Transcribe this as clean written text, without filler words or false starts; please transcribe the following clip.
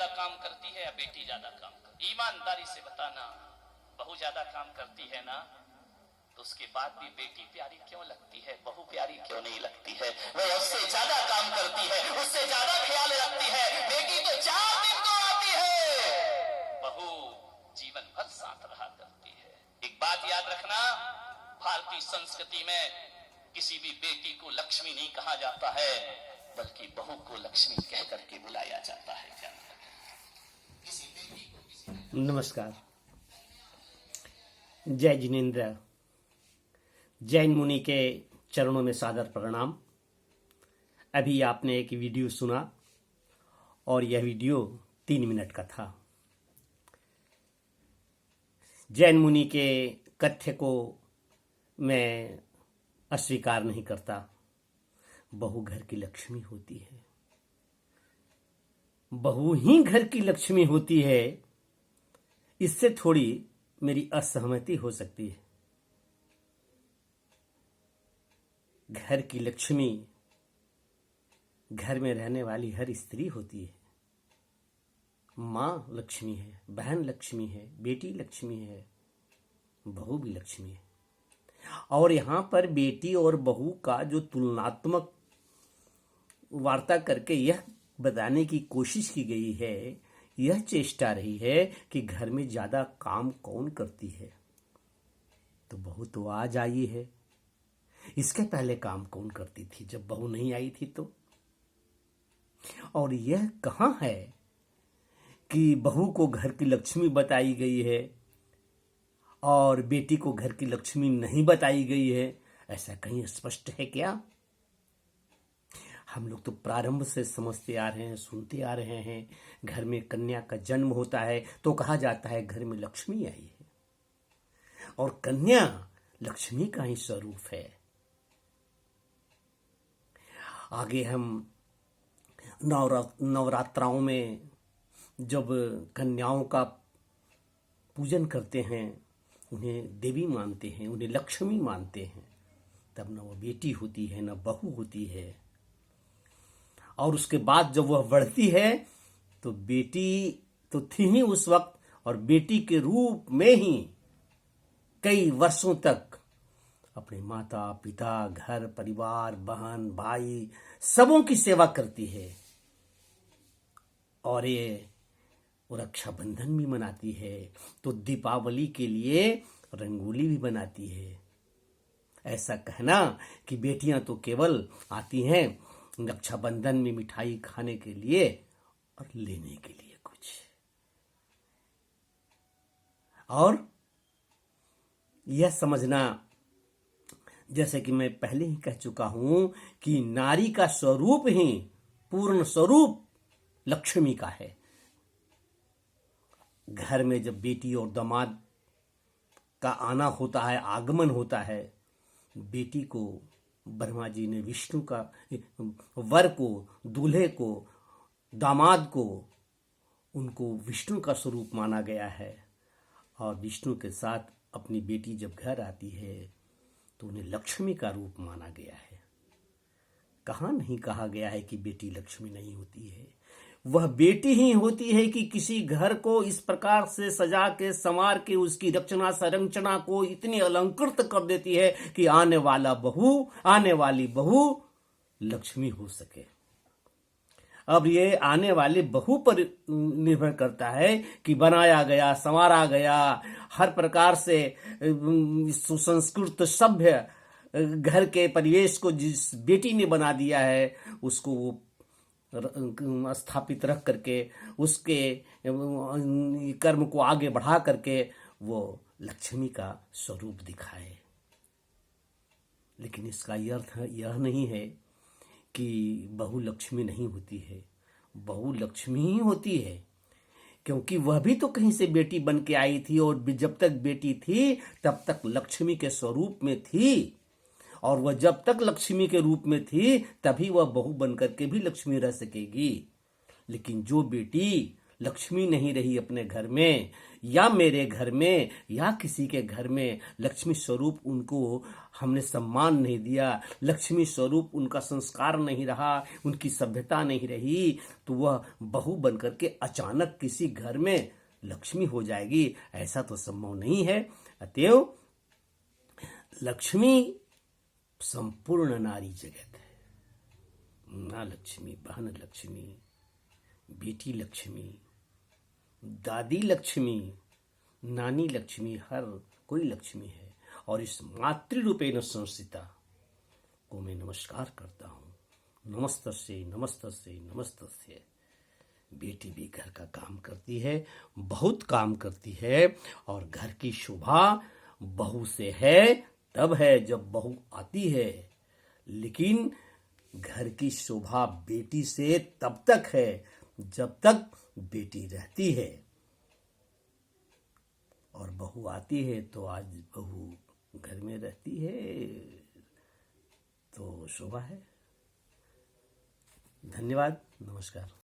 ज्यादा काम करती है या बेटी ज्यादा काम करती है? ईमानदारी से बताना। बहू ज्यादा काम करती है ना, तो उसके बाद भी बेटी प्यारी क्यों लगती है, बहू प्यारी क्यों नहीं लगती है? वह उससे ज्यादा काम करती है, उससे ज्यादा ख्याल रखती है। बेटी तो 4 दिन को आती है, बहू जीवन भर साथ रहा करती है। एक बात याद रखना, भारतीय संस्कृति में किसी भी बेटी को लक्ष्मी नहीं कहा जाता है, बल्कि बहू को लक्ष्मी कह करके बुलाया जाता है। किसी बेटी को नमस्कार। जय जिनेन्द्र। जैन मुनि के चरणों में सादर प्रणाम। अभी आपने एक वीडियो सुना और यह वीडियो 3 मिनट का था। जैन मुनि के कथ्य को मैं अस्वीकार नहीं करता। बहू घर की लक्ष्मी होती है, बहू ही घर की लक्ष्मी होती है। इससे थोड़ी मेरी असहमति हो सकती है। घर की लक्ष्मी घर में रहने वाली हर स्त्री होती है। माँ लक्ष्मी है, बहन लक्ष्मी है, बेटी लक्ष्मी है, बहू भी लक्ष्मी है। और यहाँ पर बेटी और बहू का जो तुलनात्मक वार्ता करके यह बताने की कोशिश की गई है, यह चेष्टा रही है कि घर में ज्यादा काम कौन करती है, तो बहू तो आज आई है। इसके पहले काम कौन करती थी जब बहू नहीं आई थी? तो और यह कहाँ है कि बहू को घर की लक्ष्मी बताई गई है और बेटी को घर की लक्ष्मी नहीं बताई गई है? ऐसा कहीं स्पष्ट है क्या? हम लोग तो प्रारंभ से समझते आ रहे हैं, सुनते आ रहे हैं, घर में कन्या का जन्म होता है तो कहा जाता है घर में लक्ष्मी आई है, और कन्या लक्ष्मी का ही स्वरूप है। आगे हम नवरात्राओं में जब कन्याओं का पूजन करते हैं, उन्हें देवी मानते हैं, उन्हें लक्ष्मी मानते हैं, तब न वो बेटी होती है न बहू होती है। और उसके बाद जब वह बढ़ती है तो बेटी तो थी ही उस वक्त, और बेटी के रूप में ही कई वर्षों तक अपने माता पिता, घर परिवार, बहन भाई सबों की सेवा करती है। और ये रक्षाबंधन भी मनाती है, तो दीपावली के लिए रंगोली भी बनाती है। ऐसा कहना कि बेटियां तो केवल आती हैं रक्षाबंधन में मिठाई खाने के लिए और लेने के लिए कुछ, और यह समझना, जैसे कि मैं पहले ही कह चुका हूं कि नारी का स्वरूप ही पूर्ण स्वरूप लक्ष्मी का है। घर में जब बेटी और दामाद का आना होता है, आगमन होता है, बेटी को ब्रह्मा जी ने विष्णु का, वर को, दूल्हे को, दामाद को, उनको विष्णु का स्वरूप माना गया है। और विष्णु के साथ अपनी बेटी जब घर आती है तो उन्हें लक्ष्मी का रूप माना गया है। कहाँ नहीं कहा गया है कि बेटी लक्ष्मी नहीं होती है। वह बेटी ही होती है कि किसी घर को इस प्रकार से सजा के संवार के उसकी रचना संरचना को इतनी अलंकृत कर देती है कि आने वाली बहू लक्ष्मी हो सके। अब ये आने वाले बहू पर निर्भर करता है कि बनाया गया, संवारा गया, हर प्रकार से सुसंस्कृत सभ्य घर के परिवेश को जिस बेटी ने बना दिया है, उसको वो स्थापित रख करके, उसके कर्म को आगे बढ़ा करके वो लक्ष्मी का स्वरूप दिखाए। लेकिन इसका अर्थ यह नहीं है कि बहू लक्ष्मी नहीं होती है। बहू लक्ष्मी ही होती है, क्योंकि वह भी तो कहीं से बेटी बन के आई थी, और जब तक बेटी थी तब तक लक्ष्मी के स्वरूप में थी, और वह जब तक लक्ष्मी के रूप में थी तभी वह बहू बनकर के भी लक्ष्मी रह सकेगी। लेकिन जो बेटी लक्ष्मी नहीं रही अपने घर में या मेरे घर में या किसी के घर में, लक्ष्मी स्वरूप उनको हमने सम्मान नहीं दिया, लक्ष्मी स्वरूप उनका संस्कार नहीं रहा, उनकी सभ्यता नहीं रही, तो वह बहू बनकर के अचानक किसी घर में लक्ष्मी हो जाएगी, ऐसा तो संभव नहीं है। अतएव लक्ष्मी संपूर्ण नारी जगत है। मां लक्ष्मी, बहन लक्ष्मी, बेटी लक्ष्मी, दादी लक्ष्मी, नानी लक्ष्मी, हर कोई लक्ष्मी है। और इस मातृरूपेण संस्थिता को मैं नमस्कार करता हूँ। नमस्तस्यै नमस्तस्यै नमस्तस्यै। बेटी भी घर का काम करती है, बहुत काम करती है, और घर की शोभा बहू से है तब है जब बहू आती है, लेकिन घर की शोभा बेटी से तब तक है जब तक बेटी रहती है। और बहू आती है तो आज बहू घर में रहती है तो शोभा है। धन्यवाद, नमस्कार।